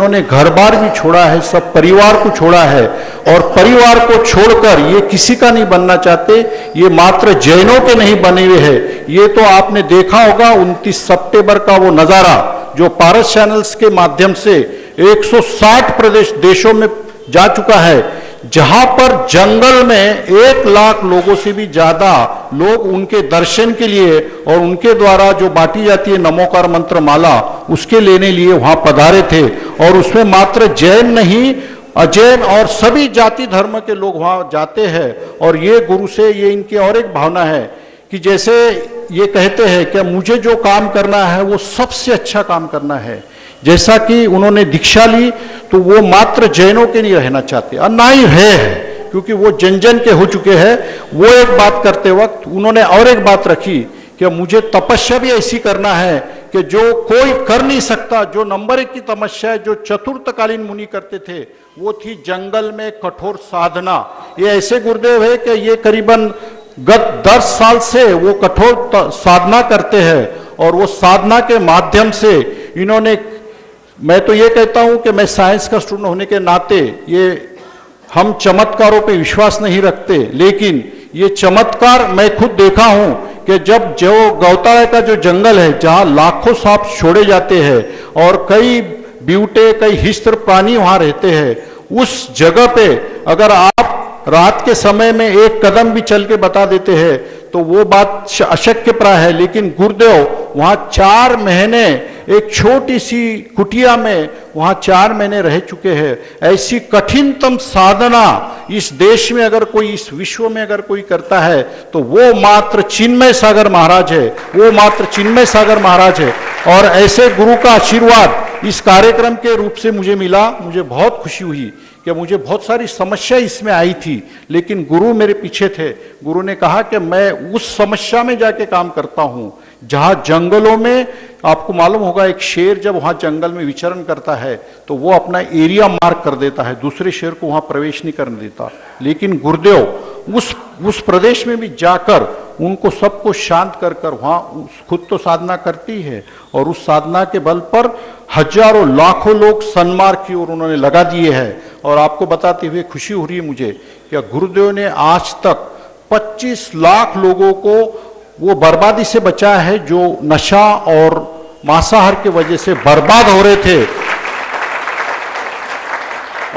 इन्होंने घर बार भी छोड़ा है, सब परिवार को छोड़ा है, और परिवार को छोड़कर ये किसी का नहीं बनना चाहते। ये मात्र जैनों के नहीं बने हुए हैं। ये तो आपने देखा होगा 29 सितंबर का वो नज़ारा जो पारस चैनल्स के माध्यम से 160 देशों में जा चुका है, जहां पर जंगल में 1 लाख लोगों से भी ज्यादा लोग उनके दर्शन के लिए और उनके द्वारा जो बांटी जाती है नमोकार मंत्र माला, उसके लेने लिए वहां पधारे थे। और उसमें मात्र जैन नहीं, अजैन और सभी जाति धर्म के लोग वहां जाते हैं। और ये गुरु से ये इनकी और एक भावना है कि जैसे ये कहते हैं कि मुझे जो काम करना है वो सबसे अच्छा काम करना है। जैसा कि उन्होंने दीक्षा ली तो वो मात्र जैनों के नहीं रहना चाहते, और ना ही है, क्योंकि वो जन जन के हो चुके हैं। वो एक बात करते वक्त उन्होंने और एक बात रखी कि मुझे तपस्या भी ऐसी करना है कि जो कोई कर नहीं सकता। जो नंबर 1 की तपस्या जो चतुर्थकालीन मुनि करते थे वो थी जंगल में कठोर साधना। ये ऐसे गुरुदेव है कि ये करीबन गत 10 साल से वो कठोर साधना करते हैं, और वो साधना के माध्यम से इन्होंने, मैं तो ये कहता हूं कि मैं साइंस का स्टूडेंट होने के नाते ये हम चमत्कारों पे विश्वास नहीं रखते, लेकिन ये चमत्कार मैं खुद देखा हूं कि जब जो गौतारा का जो जंगल है जहां लाखों सांप छोड़े जाते हैं और कई ब्यूटे कई हिस्त्र प्राणी वहां रहते हैं, उस जगह पे अगर आप रात के समय में 1 कदम भी चल के बता देते हैं तो वो बात अशक्य प्राय है। लेकिन गुरुदेव वहां 4 महीने एक छोटी सी कुटिया में वहां 4 महीने रह चुके हैं। ऐसी कठिनतम साधना इस देश में अगर कोई, इस विश्व में अगर कोई करता है तो वो मात्र चिन्मय सागर महाराज है, वो मात्र चिन्मय सागर महाराज है। और ऐसे गुरु का आशीर्वाद इस कार्यक्रम के रूप से मुझे मिला। मुझे बहुत खुशी हुई कि मुझे बहुत सारी समस्या इसमें आई थी, लेकिन गुरु मेरे पीछे थे। गुरु ने कहा कि मैं उस समस्या में जाके काम करता हूं जहां जंगलों में, आपको मालूम होगा एक शेर जब वहां जंगल में विचरण करता है तो वो अपना एरिया मार्क कर देता है, दूसरे शेर को वहां प्रवेश नहीं करने देता। लेकिन गुरुदेव उस प्रदेश में भी जाकर उनको सबको शांत कर कर वहां खुद तो साधना करती है, और उस साधना के बल पर हजारों लाखों लोग सन्मार्ग की ओर उन्होंने लगा दिए हैं। और आपको बताते हुए खुशी हो रही है मुझे कि गुरुदेव ने आज तक 25 लाख लोगों को वो बर्बादी से बचाया है जो नशा और मांसाहार की वजह से बर्बाद हो रहे थे।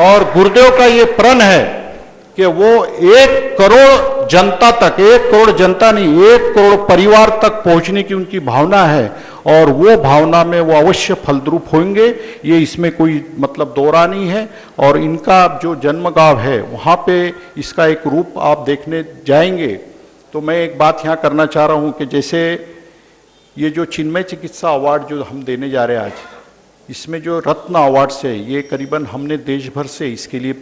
और गुरुदेव का ये प्रण है कि वो 1 करोड़ जनता तक, 1 करोड़ जनता नहीं, 1 करोड़ परिवार तक पहुंचने की उनकी भावना है, और वो भावना में वो अवश्य फलद्रूप होंगे। ये इसमें कोई मतलब दोहरा नहीं है। और इनका जो जन्मगांव है वहाँ पे इसका एक रूप आप देखने जाएंगे। तो मैं एक बात यहाँ करना चाह रहा हूँ कि जैसे ये जो चिन्मय चिकित्सा अवार्ड जो हम देने जा रहे हैं आज, इसमें जो रत्न अवार्ड से ये करीबन हमने देश भर से इसके लिए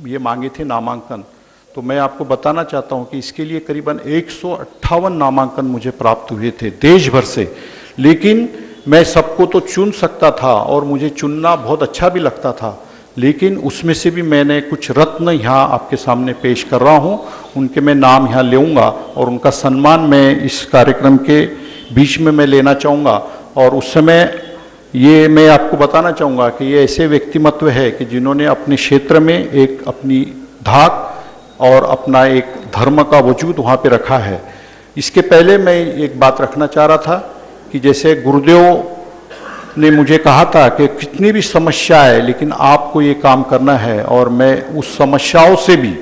ये मांगे थे नामांकन। तो मैं आपको बताना चाहता हूँ कि इसके लिए करीबन 158 नामांकन मुझे प्राप्त हुए थे देश भर से। लेकिन मैं सबको तो चुन सकता था और मुझे चुनना बहुत अच्छा भी लगता था, लेकिन उसमें से भी मैंने कुछ रत्न यहाँ आपके सामने पेश कर रहा हूँ। उनके मैं नाम यहाँ लेऊंगा और उनका सम्मान मैं इस कार्यक्रम के बीच में मैं लेना चाहूँगा। और उस समय ये मैं आपको बताना चाहूँगा कि ये ऐसे व्यक्तिमत्व है कि जिन्होंने अपने क्षेत्र में एक अपनी धाक और अपना एक धर्म का वजूद वहाँ पे रखा है। इसके पहले मैं एक बात रखना चाह रहा था कि जैसे गुरुदेव ने मुझे कहा था कि कितनी भी समस्या है लेकिन आपको ये काम करना है, और मैं उस समस्याओं से भी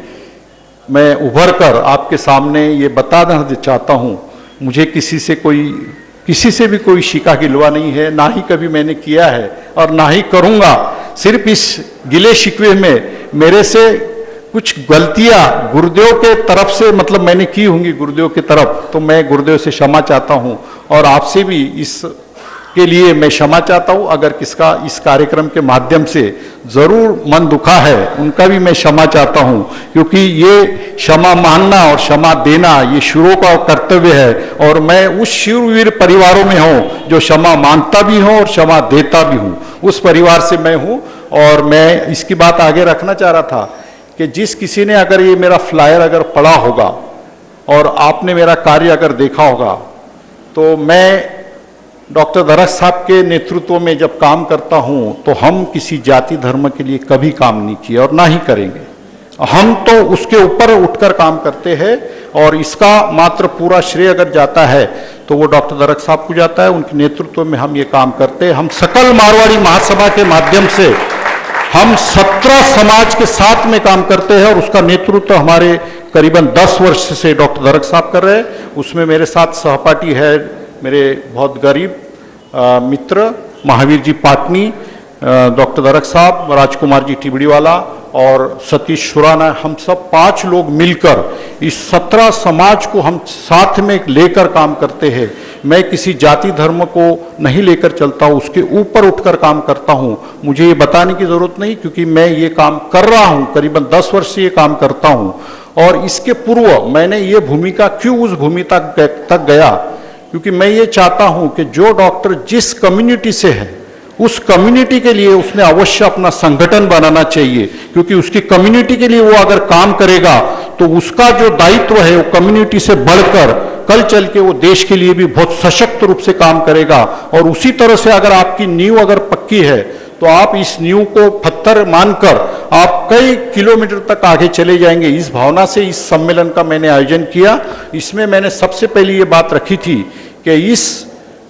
मैं उभर कर आपके सामने ये बताना चाहता हूँ। मुझे किसी से भी कोई शिका गिलवा नहीं है, ना ही कभी मैंने किया है और ना ही करूँगा। सिर्फ इस गिले शिकवे में मेरे से कुछ गलतियां गुरुदेव के तरफ से मतलब मैंने की होंगी गुरुदेव की तरफ, तो मैं गुरुदेव से क्षमा चाहता हूं और आपसे भी इसके लिए मैं क्षमा चाहता हूं। अगर किसका इस कार्यक्रम के माध्यम से जरूर मन दुखा है उनका भी मैं क्षमा चाहता हूं, क्योंकि ये क्षमा मांगना और क्षमा देना ये शुरू का कर्तव्य है। और मैं उस शूरवीर परिवारों में हूं जो क्षमा मांगता भी हूं और क्षमा देता भी हूं, उस परिवार से मैं हूं। और मैं इसकी बात आगे रखना चाह रहा था कि जिस किसी ने अगर ये मेरा फ्लायर अगर पढ़ा होगा और आपने मेरा कार्य अगर देखा होगा, तो मैं डॉक्टर दरक साहब के नेतृत्व में जब काम करता हूं तो हम किसी जाति धर्म के लिए कभी काम नहीं किया और ना ही करेंगे। हम तो उसके ऊपर उठकर काम करते हैं और इसका मात्र पूरा श्रेय अगर जाता है तो वो डॉक्टर दरक साहब को जाता है। उनके नेतृत्व में हम ये काम करते हैं। हम सकल मारवाड़ी महासभा के माध्यम से हम 17 समाज के साथ में काम करते हैं और उसका नेतृत्व हमारे करीबन 10 वर्ष से डॉक्टर दरक साहब कर रहे हैं। उसमें मेरे साथ सहपाठी है मेरे बहुत गरीब मित्र महावीर जी पाटनी, डॉक्टर दरक साहब, राजकुमार जी टिबड़ीवाला और सतीश सुराना। हम सब 5 लोग मिलकर इस 17 समाज को हम साथ में लेकर काम करते हैं। मैं किसी जाति धर्म को नहीं लेकर चलता हूँ, उसके ऊपर उठकर काम करता हूँ। मुझे ये बताने की जरूरत नहीं क्योंकि मैं ये काम कर रहा हूँ, करीबन 10 वर्ष से ये काम करता हूँ। और इसके पूर्व मैंने ये भूमिका क्यों उस भूमिका तक गया, क्योंकि मैं ये चाहता हूँ कि जो डॉक्टर जिस कम्युनिटी से है उस कम्युनिटी के लिए उसने अवश्य अपना संगठन बनाना चाहिए, क्योंकि उसकी कम्युनिटी के लिए वो अगर काम करेगा तो उसका जो दायित्व है वो कम्युनिटी से बढ़कर कल चल के वो देश के लिए भी बहुत सशक्त रूप से काम करेगा। और उसी तरह से अगर आपकी नींव अगर पक्की है तो आप इस नींव को पत्थर मानकर आप कई किलोमीटर तक आगे चले जाएंगे। इस भावना से इस सम्मेलन का मैंने आयोजन किया। इसमें मैंने सबसे पहले ये बात रखी थी कि इस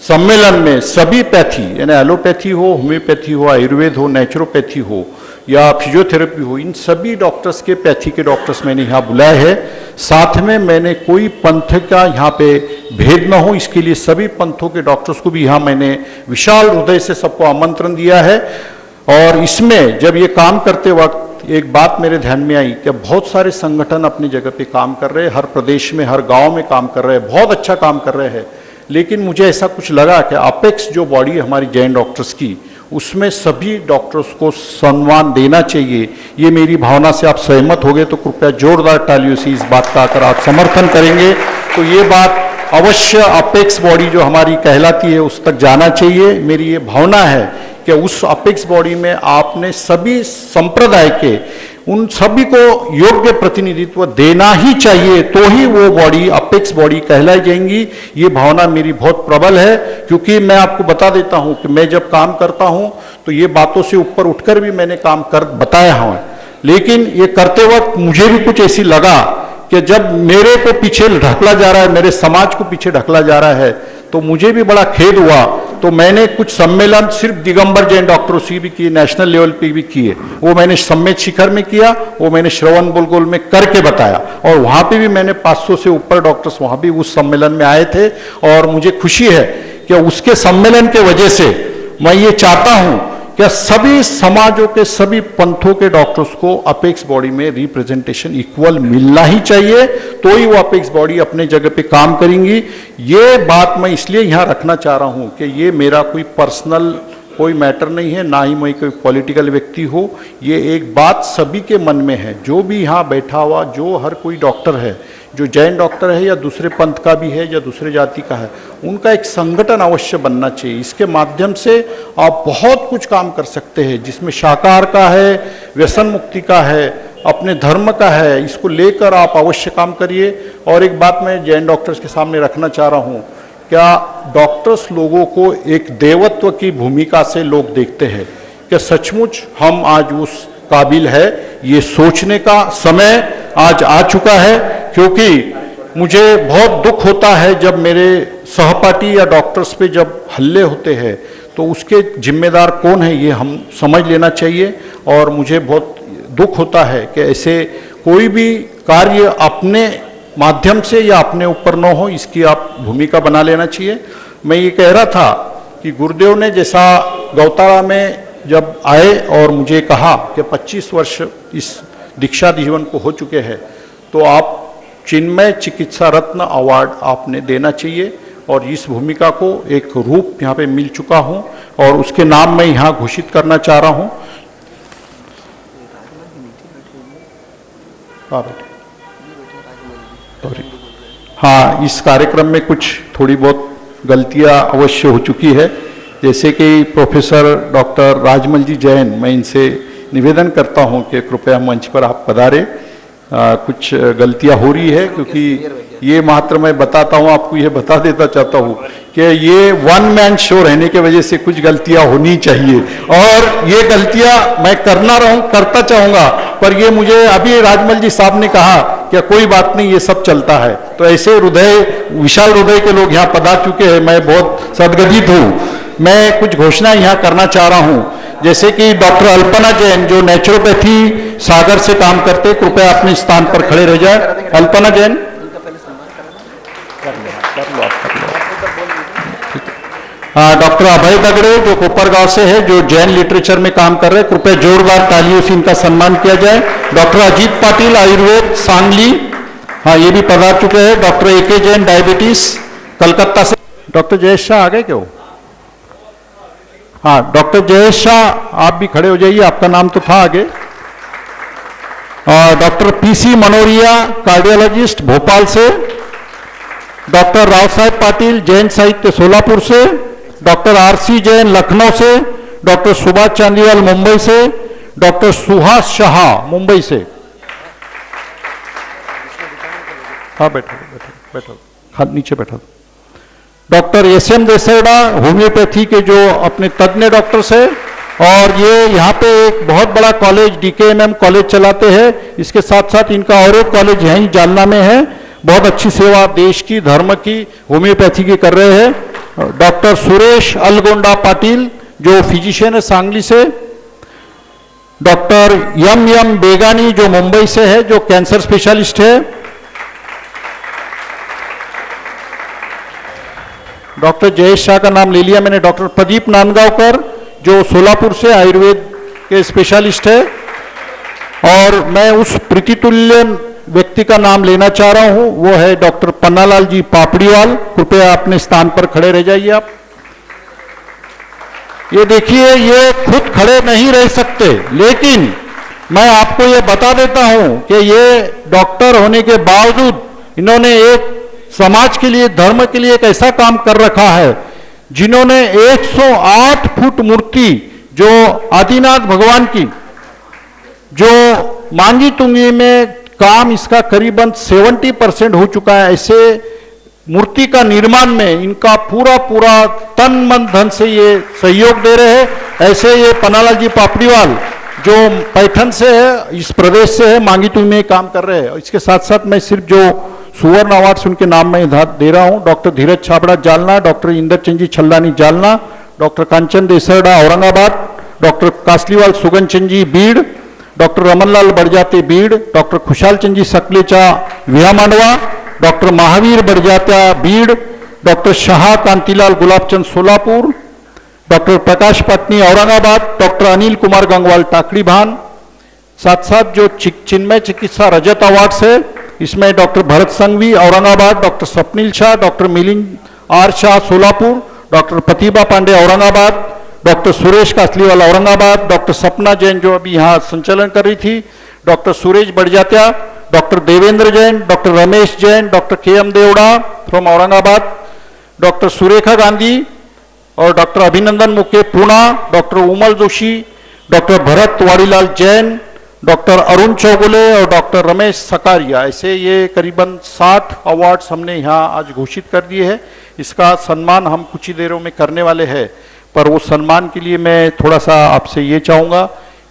सम्मेलन में सभी पैथी यानी एलोपैथी हो, होम्योपैथी हो, आयुर्वेद हो, नेचुरोपैथी हो या फिजियोथेरेपी हो, इन सभी डॉक्टर्स के पैथी के डॉक्टर्स मैंने यहाँ बुलाए हैं। साथ में मैंने कोई पंथ का यहाँ पे भेद न हो इसके लिए सभी पंथों के डॉक्टर्स को भी यहाँ मैंने विशाल हृदय से सबको आमंत्रण दिया है। और इसमें जब ये काम करते वक्त एक बात मेरे ध्यान में आई कि बहुत सारे संगठन अपनी जगह पे काम कर रहे हैं, हर प्रदेश में हर गाँव में काम कर रहे हैं, बहुत अच्छा काम कर रहे हैं। लेकिन मुझे ऐसा कुछ लगा कि अपेक्स जो बॉडी है हमारी जैन डॉक्टर्स की, उसमें सभी डॉक्टर्स को सम्मान देना चाहिए। ये मेरी भावना से आप सहमत हो गए तो कृपया जोरदार तालियों से इस बात का अगर आप समर्थन करेंगे तो ये बात अवश्य अपेक्स बॉडी जो हमारी कहलाती है उस तक जाना चाहिए। मेरी ये भावना है कि उस अपेक्स बॉडी में आपने सभी संप्रदाय के उन सभी को योग्य प्रतिनिधित्व देना ही चाहिए, तो ही वो बॉडी अपेक्स बॉडी कहलाई जाएंगी। ये भावना मेरी बहुत प्रबल है, क्योंकि मैं आपको बता देता हूं कि मैं जब काम करता हूं तो ये बातों से ऊपर उठकर भी मैंने काम कर बताया है। लेकिन ये करते वक्त मुझे भी कुछ ऐसी लगा कि जब मेरे को पीछे ढकला जा रहा है, मेरे समाज को पीछे ढकला जा रहा है, तो मुझे भी बड़ा खेद हुआ। तो मैंने कुछ सम्मेलन सिर्फ दिगंबर जैन डॉक्टरों से भी किए, नेशनल लेवल पे भी किए। वो मैंने सम्मेद शिखर में किया, वो मैंने श्रवण बुलगुल में करके बताया। और वहां पे भी मैंने 500 से ऊपर डॉक्टर्स वहां भी उस सम्मेलन में आए थे। और मुझे खुशी है कि उसके सम्मेलन के वजह से मैं ये चाहता हूं कि सभी समाजों के सभी पंथों के डॉक्टर्स को अपेक्स बॉडी में रिप्रेजेंटेशन इक्वल मिलना ही चाहिए, तो ही वो अपेक्स बॉडी अपने जगह पे काम करेंगी। ये बात मैं इसलिए यहाँ रखना चाह रहा हूँ कि ये मेरा कोई पर्सनल कोई मैटर नहीं है, ना ही मैं कोई पॉलिटिकल व्यक्ति हो। ये एक बात सभी के मन में है, जो भी यहाँ बैठा हुआ जो हर कोई डॉक्टर है, जो जैन डॉक्टर है या दूसरे पंथ का भी है या दूसरे जाति का है, उनका एक संगठन अवश्य बनना चाहिए। इसके माध्यम से आप बहुत कुछ काम कर सकते हैं, जिसमें शाकाहार का है, व्यसन मुक्ति का है, अपने धर्म का है। इसको लेकर आप अवश्य काम करिए। और एक बात मैं जैन डॉक्टर्स के सामने रखना चाह रहा हूँ, क्या डॉक्टर्स लोगों को एक देवत्व की भूमिका से लोग देखते हैं कि सचमुच हम आज उस काबिल है? ये सोचने का समय आज आ चुका है, क्योंकि मुझे बहुत दुख होता है जब मेरे सहपाठी या डॉक्टर्स पे जब हल्ले होते हैं, तो उसके जिम्मेदार कौन है ये हम समझ लेना चाहिए। और मुझे बहुत दुख होता है कि ऐसे कोई भी कार्य अपने माध्यम से या अपने ऊपर न हो, इसकी आप भूमिका बना लेना चाहिए। मैं ये कह रहा था कि गुरुदेव ने जैसा गौतारा में जब आए और मुझे कहा कि 25 वर्ष इस दीक्षा जीवन को हो चुके हैं, तो आप चिन्मय चिकित्सा रत्न अवार्ड आपने देना चाहिए। और इस भूमिका को एक रूप यहाँ पे मिल चुका हूँ और उसके नाम मैं यहाँ घोषित करना चाह रहा हूँ। हाँ, इस कार्यक्रम में कुछ थोड़ी बहुत गलतियाँ अवश्य हो चुकी है, जैसे कि प्रोफेसर डॉक्टर राजमल जी जैन, मैं इनसे निवेदन करता हूं कि कृपया मंच पर आप पधारें। कुछ गलतियां हो रही है, क्योंकि ये मात्र मैं बताता हूं आपको, ये बता देता चाहता हूं कि ये वन मैन शो रहने की वजह से कुछ गलतियां होनी चाहिए, और ये गलतियां मैं करता चाहूंगा, पर ये मुझे अभी राजमल जी साहब ने कहा कि कोई बात नहीं, ये सब चलता है। तो ऐसे विशाल हृदय के लोग यहाँ पधार चुके हैं, मैं बहुत सदगदित हूँ। मैं कुछ घोषणा यहाँ करना चाह रहा हूँ, जैसे कि डॉक्टर अल्पना जैन जो नेचुरोपैथी सागर से काम करते, कृपया अपने स्थान पर खड़े रह जाए। अल्पना जैन, हाँ। डॉक्टर अभय दगड़े जो कोपरगांव से है, जो जैन लिटरेचर में काम कर रहे हैं, कृपया जोरदार तालियों से इनका सम्मान किया जाए। डॉक्टर अजीत पाटिल आयुर्वेद सांगली, हाँ, ये भी पधार चुके हैं। Doctor AK Jain diabetes Calcutta से। डॉक्टर जयेश शाह आ गए क्या वो? हाँ, डॉक्टर जयेश शाह आप भी खड़े हो जाइए, आपका नाम तो था आगे। डॉक्टर PC मनोरिया कार्डियोलॉजिस्ट भोपाल से। डॉक्टर राव साहेब पाटिल जैन साहित्य सोलापुर से। डॉक्टर RC जैन लखनऊ से। डॉक्टर सुभाष चांदीवाल मुंबई से। डॉक्टर सुहास शाह मुंबई से। हाँ, बैठो, हाथ नीचे बैठो। डॉक्टर SM देसरडा होम्योपैथी के जो अपने तज्ञ डॉक्टर्स है, और ये यहाँ पे एक बहुत बड़ा कॉलेज DKMM कॉलेज चलाते हैं। इसके साथ साथ इनका और एक कॉलेज यहीं जालना में है। बहुत अच्छी सेवा देश की, धर्म की, होम्योपैथी की कर रहे हैं। डॉक्टर सुरेश अलगोंडा पाटिल जो फिजिशियन है सांगली से। डॉक्टर M बेगानी जो मुंबई से है, जो कैंसर स्पेशलिस्ट है। डॉक्टर जयेश शाह का नाम ले लिया मैंने। डॉक्टर प्रदीप नांदगांवकर जो सोलापुर से आयुर्वेद के स्पेशलिस्ट है। और मैं उस प्रीतितुल्य व्यक्ति का नाम लेना चाह रहा हूं, वो है डॉक्टर पन्नालाल जी पापड़ीवाल। कृपया अपने स्थान पर खड़े रह जाइए आप। ये देखिए, ये खुद खड़े नहीं रह सकते, लेकिन मैं आपको ये बता देता हूं कि ये डॉक्टर होने के बावजूद इन्होंने एक समाज के लिए, धर्म के लिए एक ऐसा काम कर रखा है, जिन्होंने 108 फुट मूर्ति जो आदिनाथ भगवान की, जो मांगी तुंगी में काम इसका करीबन 70% हो चुका है, ऐसे मूर्ति का निर्माण में इनका पूरा तन मन धन से ये सहयोग दे रहे हैं। ऐसे ये पन्नालाल जी पापड़ीवाल जो पैठन से है, इस प्रदेश से है, मांगी तुंगी में काम कर रहे हैं। इसके साथ साथ मैं सिर्फ जो सुवर्ण अवार्ड उनके नाम में दे रहा हूं, doctor Dheeraj Chhabra Jalna, doctor Inderchand ji Chhallani Jalna, doctor Kanchan Desarda Aurangabad, doctor Kasliwal Suganchand ji Beed, doctor Ramanlal Badjate Beed, doctor Khushal Chand ji Sakalecha Viha Mandwa, doctor Mahavir Badjatya Beed, doctor Shah Kantilal Gulabchand Solapur, doctor Prakash Patni Aurangabad, doctor Anil Kumar Gangwal Takdi Bhan. साथ साथ जो चिन्मय चिकित्सा रजत अवार्ड्स है, इसमें doctor Bharat Sanghvi Aurangabad, doctor Swapnil Shah, doctor Milind R Shah Solapur, doctor Pratibha Pande Aurangabad, doctor Suresh Kasliwal Aurangabad, doctor Sapna Jain जो अभी यहाँ संचालन कर रही थी, doctor Suresh Badjatya, doctor Devendra Jain, doctor Ramesh Jain, doctor KM Devda from Aurangabad, doctor Surekha Gandhi और doctor Abhinandan Muke Poona, doctor Umal Joshi, doctor Bharat Vadilal Jain, doctor Arun Chougule और डॉक्टर रमेश सकारिया। ऐसे ये करीबन 60 अवार्ड्स हमने यहाँ आज घोषित कर दिए हैं। इसका सम्मान हम कुछ ही देरों में करने वाले हैं, पर वो सम्मान के लिए मैं थोड़ा सा आपसे ये चाहूँगा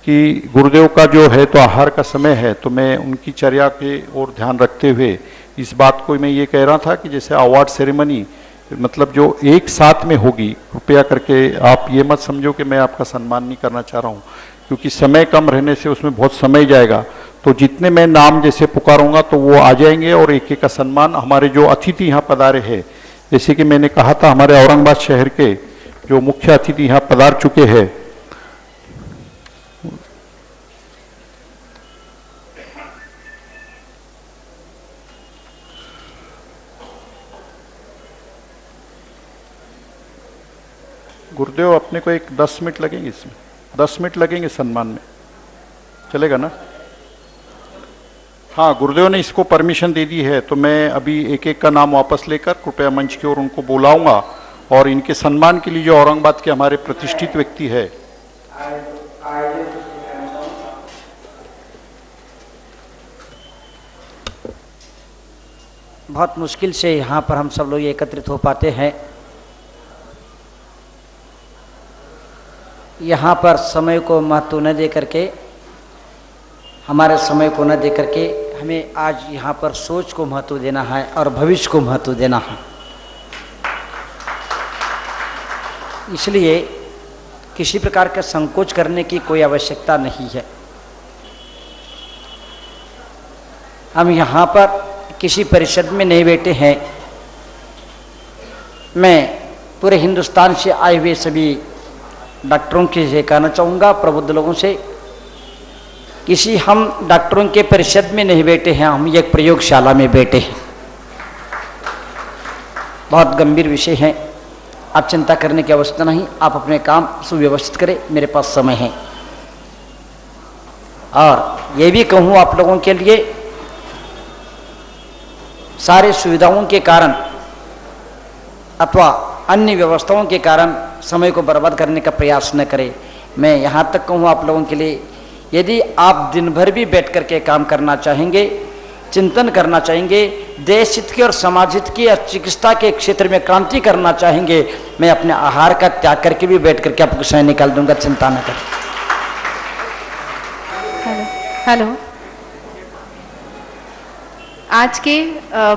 कि गुरुदेव का जो है तो आहार का समय है, तो मैं उनकी चर्या के ओर ध्यान रखते हुए इस बात को मैं ये कह रहा था कि जैसे अवार्ड सेरेमनी मतलब जो एक साथ में होगी, कृपया करके आप ये मत समझो कि मैं आपका सम्मान नहीं करना चाह रहा हूँ, क्योंकि समय कम रहने से उसमें बहुत समय जाएगा। तो जितने मैं नाम जैसे पुकारूंगा तो वो आ जाएंगे और एक एक का सम्मान हमारे जो अतिथि यहाँ पधारे हैं, जैसे कि मैंने कहा था हमारे औरंगाबाद शहर के जो मुख्य अतिथि यहाँ पधार चुके हैं, गुरुदेव अपने को एक 10 मिनट लगेंगे, इसमें 10 मिनट लगेंगे सम्मान में, चलेगा ना? हाँ, गुरुदेव ने इसको परमिशन दे दी है, तो मैं अभी एक एक का नाम वापस लेकर कृपया मंच की ओर उनको बुलाऊंगा और इनके सम्मान के लिए जो औरंगाबाद के हमारे प्रतिष्ठित व्यक्ति है, बहुत मुश्किल से यहाँ पर हम सब लोग एकत्रित हो पाते हैं। यहाँ पर समय को महत्व न दे करके, हमारे समय को न दे करके हमें आज यहाँ पर सोच को महत्व देना है और भविष्य को महत्व देना है। इसलिए किसी प्रकार का संकोच करने की कोई आवश्यकता नहीं है। हम यहाँ पर किसी परिषद में नहीं बैठे हैं। मैं पूरे हिंदुस्तान से आए हुए सभी डॉक्टरों के से कहना चाहूँगा, प्रबुद्ध लोगों से, किसी हम डॉक्टरों के परिषद में नहीं बैठे हैं, हम एक प्रयोगशाला में बैठे हैं। बहुत गंभीर विषय है, आप चिंता करने की आवश्यकता नहीं। आप अपने काम सुव्यवस्थित करें, मेरे पास समय है। और ये भी कहूँ आप लोगों के लिए, सारे सुविधाओं के कारण अथवा अन्य व्यवस्थाओं के कारण समय को बर्बाद करने का प्रयास न करें। मैं यहाँ तक कहूँ आप लोगों के लिए, यदि आप दिन भर भी बैठ करके काम करना चाहेंगे, चिंतन करना चाहेंगे, देश हित की और समाज हित की और चिकित्सा के क्षेत्र में क्रांति करना चाहेंगे, मैं अपने आहार का त्याग करके भी बैठ करके आपको समय निकाल दूंगा, चिंता न करें। हेलो, आज के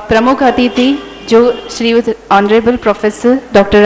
प्रमुख अतिथि जो श्री ऑनरेबल प्रोफेसर डॉक्टर